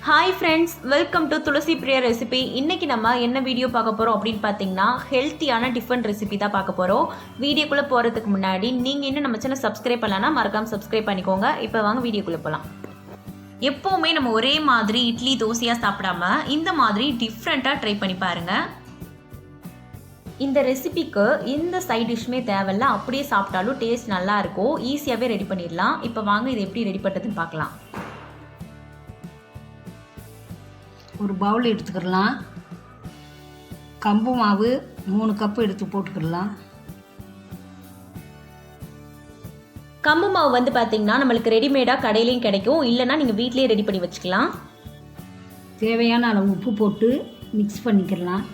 Hi friends, welcome to Tulasi Priya recipe. இன்றைக்கி நம்ம என்ன வீடியோ பார்க்க போகிறோம் அப்படின்னு பார்த்தீங்கன்னா, ஹெல்த்தியான டிஃபன் ரெசிபி தான் பார்க்க போகிறோம். வீடியோக்குள்ளே போகிறதுக்கு முன்னாடி நீங்கள் இன்னும் நம்ம சேனல் சப்ஸ்கிரைப் பண்ணலன்னா மறக்காமல் சப்ஸ்கிரைப் பண்ணிக்கோங்க. இப்போ வாங்க வீடியோக்குள்ளே போகலாம். எப்போவுமே நம்ம ஒரே மாதிரி இட்லி தோசையாக சாப்பிடாம இந்த மாதிரி டிஃப்ரெண்ட்டாக ட்ரை பண்ணி பாருங்கள். இந்த ரெசிபிக்கு எந்த சைட் டிஷ்ஷுமே தேவையில்ல, அப்படியே சாப்பிட்டாலும் டேஸ்ட் நல்லாயிருக்கும். ஈஸியாகவே ரெடி பண்ணிடலாம். இப்போ வாங்க இது எப்படி ரெடி பண்ணுறதுன்னு பார்க்கலாம். ஒரு பவுல் எடுத்துக்கிடலாம். கம்பு மாவு 3 கப்பு எடுத்து போட்டுக்கிடலாம். கம்பு மாவு வந்து பார்த்தீங்கன்னா நம்மளுக்கு ரெடிமேடாக கடையிலையும் கிடைக்கும், இல்லைனா நீங்கள் வீட்லேயே ரெடி பண்ணி வச்சுக்கலாம். தேவையான அளவு உப்பு போட்டு மிக்ஸ் பண்ணிக்கிடலாம்.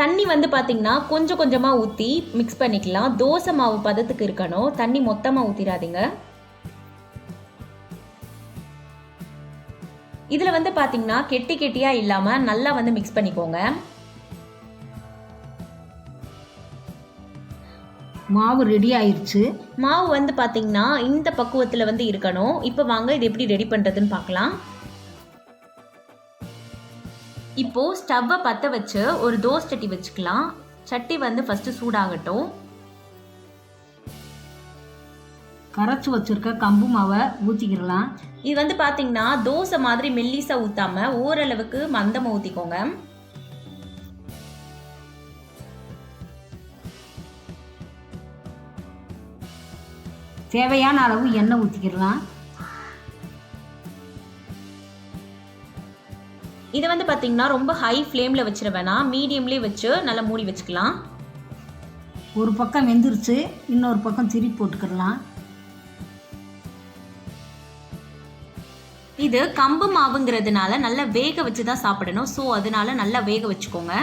தண்ணி வந்து பார்த்தீங்கன்னா கொஞ்சம் கொஞ்சமாக ஊற்றி மிக்ஸ் பண்ணிக்கலாம். தோசை மாவு பதத்துக்கு இருக்கணும், தண்ணி மொத்தமாக ஊற்றிடாதீங்க. இதில் வந்து பார்த்தீங்கன்னா கெட்டி கெட்டியாக இல்லாமல் நல்லா வந்து மிக்ஸ் பண்ணிக்கோங்க. மாவு ரெடி ஆயிடுச்சு. மாவு வந்து பார்த்தீங்கன்னா இந்த பக்குவத்தில் வந்து இருக்கணும். இப்போ வாங்க இது எப்படி ரெடி பண்ணுறதுன்னு பார்க்கலாம். இப்போது ஸ்டவ்வை பற்ற வச்சு ஒரு தோசை சட்டி வச்சுக்கலாம். சட்டி வந்து ஃபஸ்ட்டு சூடாகட்டும். கரைச்சி வச்சுருக்க கம்பு மாவை ஊற்றிக்கிடலாம். இது வந்து பார்த்தீங்கன்னா தோசை மாதிரி மெல்லிசாக ஊற்றாமல் ஓரளவுக்கு மந்தமாக ஊற்றிக்கோங்க. தேவையான அளவு எண்ணெய் ஊற்றிக்கிடலாம். இதை வந்து பார்த்தீங்கன்னா ரொம்ப ஹை ஃப்ளேமில் வச்சிட வேணாம், மீடியம்லேயே வச்சு நல்லா மூடி வச்சுக்கலாம். ஒரு பக்கம் வெந்துருச்சு, இன்னொரு பக்கம் திருப்பி போட்டுக்கிடலாம். இது கம்பு மாவுங்கிறதுனால நல்லா வேக வச்சு தான் சாப்பிடணும். ஸோ அதனால நல்லா வேக வச்சுக்கோங்க.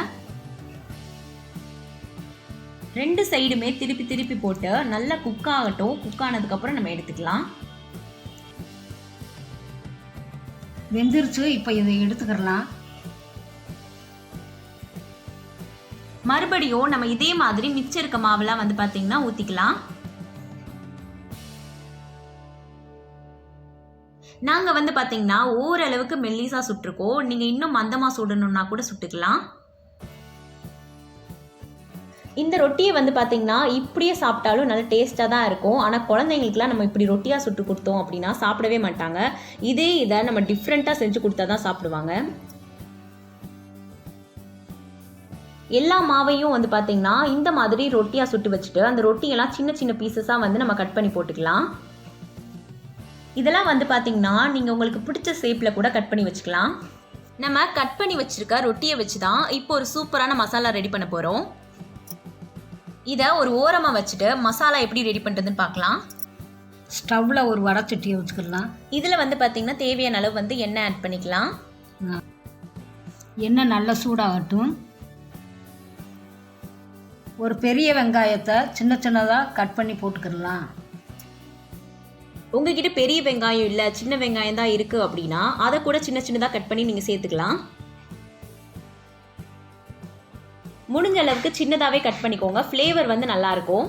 2 சைடுமே திருப்பி திருப்பி போட்டு நல்லா குக் ஆகட்டும். குக் ஆனதுக்கப்புறம் நம்ம எடுத்துக்கலாம். வெந்துருச்சு, இப்போ இதை எடுத்துக்கிடலாம். மறுபடியும் நம்ம இதே மாதிரி மிச்சம் இருக்க மாவுலாம் வந்து பார்த்தீங்கன்னா ஊற்றிக்கலாம். நாங்கள் வந்து பார்த்தீங்கன்னா ஓரளவுக்கு மெல்லிசாக சுட்டிருக்கோம். நீங்கள் இன்னும் மந்தமாக சுடணுன்னா கூட சுட்டுக்கலாம். இந்த ரொட்டியை வந்து பார்த்தீங்கன்னா இப்படியே சாப்பிட்டாலும் நல்ல டேஸ்ட்டாக தான் இருக்கும். ஆனால் குழந்தைங்களுக்குலாம் நம்ம இப்படி ரொட்டியாக சுட்டு கொடுத்தோம் அப்படின்னா சாப்பிடவே மாட்டாங்க. இதை நம்ம டிஃப்ரெண்ட்டாக செஞ்சு கொடுத்தா தான் சாப்பிடுவாங்க. எல்லா மாவையும் வந்து பார்த்தீங்கன்னா இந்த மாதிரி ரொட்டியாக சுட்டு வச்சுட்டு அந்த ரொட்டியெல்லாம் சின்ன சின்ன பீசஸாக வந்து நம்ம கட் பண்ணி போட்டுக்கலாம். இதெல்லாம் வந்து பார்த்தீங்கன்னா நீங்கள் உங்களுக்கு பிடிச்ச ஷேப்பில் கூட கட் பண்ணி வச்சுக்கலாம். நம்ம கட் பண்ணி வச்சுருக்க ரொட்டியை வச்சு தான் இப்போ ஒரு சூப்பரான மசாலா ரெடி பண்ண போகிறோம். இதை ஒரு ஓரமாக வச்சுட்டு மசாலா எப்படி ரெடி பண்ணுறதுன்னு பார்க்கலாம். ஸ்டவ்வில் ஒரு வடைச்சட்டியை வச்சுக்கலாம். இதில் வந்து பார்த்தீங்கன்னா தேவையான அளவு வந்து எண்ணெய் ஆட் பண்ணிக்கலாம். எண்ணெய் நல்லா சூடாகட்டும். ஒரு பெரிய வெங்காயத்தை சின்ன சின்னதாக கட் பண்ணி போட்டுக்கிடலாம். உங்ககிட்ட பெரிய வெங்காயம் இல்லை, சின்ன வெங்காயம் தான் இருக்குது அப்படின்னா அதை கூட சின்ன சின்னதாக கட் பண்ணி நீங்கள் சேர்த்துக்கலாம். முடிஞ்ச அளவுக்கு சின்னதாகவே கட் பண்ணிக்கோங்க, ஃப்ளேவர் வந்து நல்லாயிருக்கும்.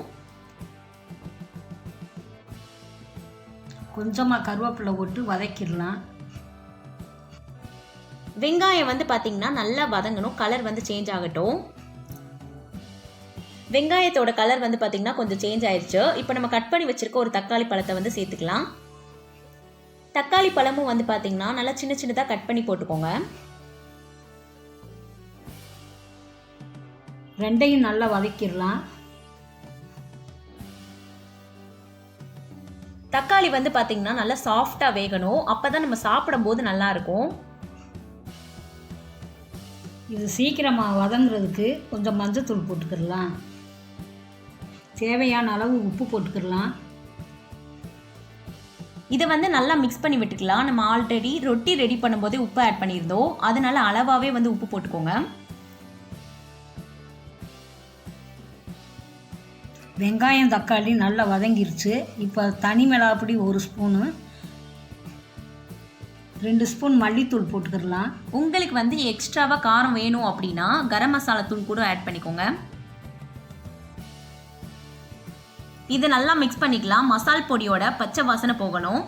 கொஞ்சமாக கருவேப்பிலை போட்டு வதக்கிடலாம். வெங்காயம் வந்து பார்த்தீங்கன்னா நல்லா வதங்கணும், கலர் வந்து சேஞ்ச் ஆகட்டும். வெங்காயத்தோட கலர் வந்து பார்த்தீங்கன்னா கொஞ்சம் சேஞ்ச் ஆயிடுச்சு. இப்போ நம்ம கட் பண்ணி வச்சிருக்க ஒரு தக்காளி பழத்தை வந்து சேர்த்துக்கலாம். தக்காளி பழமும் வந்து பார்த்தீங்கன்னா நல்லா சின்ன சின்னதாக கட் பண்ணி போட்டுக்கோங்க. ரெண்டையும் நல்லா வதக்கிடலாம். தக்காளி வந்து பார்த்தீங்கன்னா நல்லா சாஃப்டாக வேகணும், அப்போ தான் நம்ம சாப்பிடும்போது நல்லா இருக்கும். இது சீக்கிரமாக வதங்குறதுக்கு கொஞ்சம் மஞ்சத்தூள் போட்டுக்கிடலாம். தேவையான அளவு உப்பு போட்டுக்கிடலாம். இதை வந்து நல்லா மிக்ஸ் பண்ணி விட்டுக்கலாம். நம்ம ஆல்ரெடி ரொட்டி ரெடி பண்ணும்போதே உப்பு ஆட் பண்ணியிருந்தோம், அதனால அளவாகவே வந்து உப்பு போட்டுக்கோங்க. வெங்காயம் தக்காளி நல்லா வதங்கிருச்சு. இப்போ தனி மிளகாப்பொடி 1 ஸ்பூனு, 2 ஸ்பூன் மல்லித்தூள் போட்டுக்கிடலாம். உங்களுக்கு வந்து எக்ஸ்ட்ராவாக காரம் வேணும் அப்படின்னா கரம் மசாலா தூள் கூட ஆட் பண்ணிக்கோங்க. இது நல்லா மிக்ஸ் பண்ணிக்கலாம். மசால் பொடியோட பச்சை வாசனை போகணும்.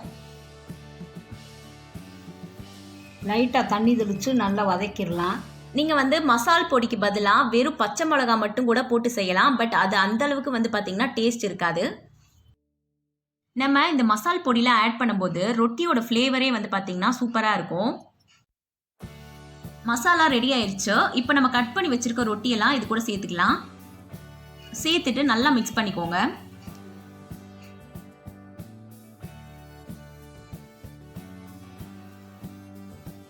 லைட்டாக தண்ணி தெளித்து நல்லா வதக்கிடலாம். நீங்கள் வந்து மசால் பொடிக்கு பதிலாக வெறும் பச்சை மிளகா மட்டும் கூட போட்டு செய்யலாம். பட் அது அந்த அளவுக்கு வந்து பார்த்திங்கன்னா டேஸ்ட் இருக்காது. நம்ம இந்த மசால் பொடியெலாம் ஆட் பண்ணும்போது ரொட்டியோட ஃப்ளேவரே வந்து பார்த்திங்கன்னா சூப்பராக இருக்கும். மசாலா ரெடி ஆயிடுச்சு. இப்போ நம்ம கட் பண்ணி வச்சுருக்க ரொட்டியெல்லாம் இது கூட சேர்த்துக்கலாம். சேர்த்துட்டு நல்லா மிக்ஸ் பண்ணிக்கோங்க.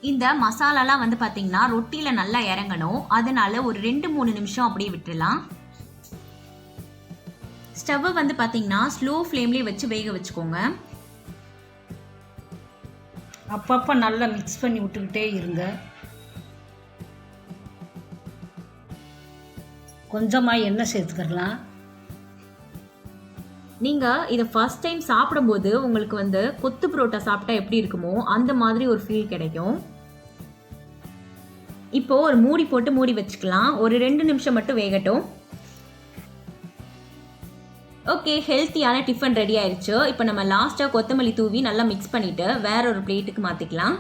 இந்த மசாலாலாம் வந்து பார்த்திங்கன்னா ரொட்டியில் நல்லா இறங்கணும். அதனால ஒரு 2-3 நிமிஷம் அப்படியே விட்டுடலாம். ஸ்டவ்வை வந்து பார்த்திங்கன்னா ஸ்லோ ஃப்ளேம்லேயே வச்சு வேக வச்சுக்கோங்க. அப்பப்போ நல்லா மிக்ஸ் பண்ணி விட்டுக்கிட்டே இருங்க. கொஞ்சமாக எண்ணெய் சேர்த்துக்கலாம். நீங்கள் இதை ஃபர்ஸ்ட் டைம் சாப்பிடும்போது உங்களுக்கு வந்து கொத்து புரோட்டா சாப்பிட்டா எப்படி இருக்குமோ அந்த மாதிரி ஒரு ஃபீல் கிடைக்கும். இப்போது ஒரு மூடி போட்டு மூடி வச்சுக்கலாம். ஒரு 2 நிமிஷம் மட்டும் வேகட்டும். ஓகே, ஹெல்த்தியான டிஃபன் ரெடி ஆயிடுச்சு. இப்போ நம்ம லாஸ்ட்டாக கொத்தமல்லி தூவி நல்லா மிக்ஸ் பண்ணிவிட்டு வேற ஒரு பிளேட்டுக்கு மாற்றிக்கலாம்.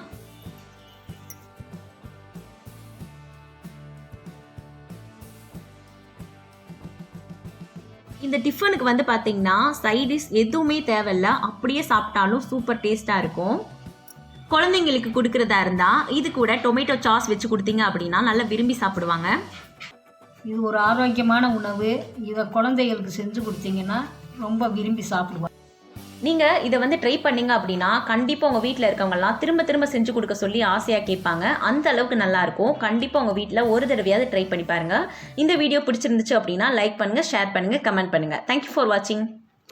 இந்த டிஃபனுக்கு வந்து பார்த்தீங்கன்னா சைடிஷ் எதுவுமே தேவையில்ல, அப்படியே சாப்பிட்டாலும் சூப்பர் டேஸ்ட்டாக இருக்கும். குழந்தைங்களுக்கு கொடுக்குறதா இருந்தால் இது கூட டொமேட்டோ சாஸ் வச்சு கொடுத்தீங்க அப்படின்னா நல்லா விரும்பி சாப்பிடுவாங்க. இது ஒரு ஆரோக்கியமான உணவு. இதை குழந்தைகளுக்கு செஞ்சு கொடுத்தீங்கன்னா ரொம்ப விரும்பி சாப்பிடுவாங்க. நீங்கள் இதை வந்து ட்ரை பண்ணீங்க அப்படின்னா கண்டிப்பாக உங்கள் வீட்டில் இருக்கவங்கலாம் திரும்ப திரும்ப செஞ்சு கொடுக்க சொல்லி ஆசையாக கேட்பாங்க. அந்த அளவுக்கு நல்லாயிருக்கும். கண்டிப்பாக உங்கள் வீட்டில் ஒரு தடவையாவது ட்ரை பண்ணி பாருங்கள். இந்த வீடியோ பிடிச்சிருந்துச்சு அப்படின்னா லைக் பண்ணுங்கள், ஷேர் பண்ணுங்கள், கமெண்ட் பண்ணுங்கள். தேங்க்யூ ஃபார் வாட்சிங்.